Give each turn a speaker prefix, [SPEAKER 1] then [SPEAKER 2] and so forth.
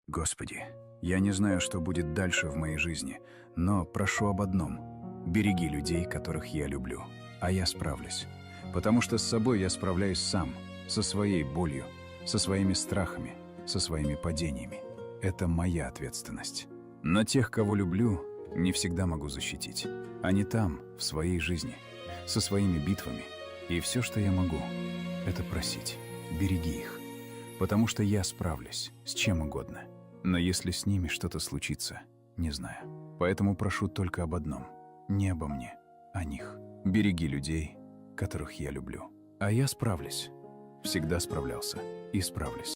[SPEAKER 1] Господи, я не знаю, что будет дальше в моей жизни, но прошу об одном. Береги людей, которых я люблю, а я справлюсь. Потому что с собой я справляюсь сам, со своей болью, со своими страхами, со своими падениями. Это моя ответственность. Но тех, кого люблю, не всегда могу защитить. Они там, в своей жизни, со своими битвами. И все, что я могу, это просить. Береги их. Потому что я справлюсь с чем угодно. Но если с ними что-то случится, не знаю. Поэтому прошу только об одном. Не обо мне, о них. Береги людей, которых я люблю. А я справлюсь. Всегда справлялся и справлюсь.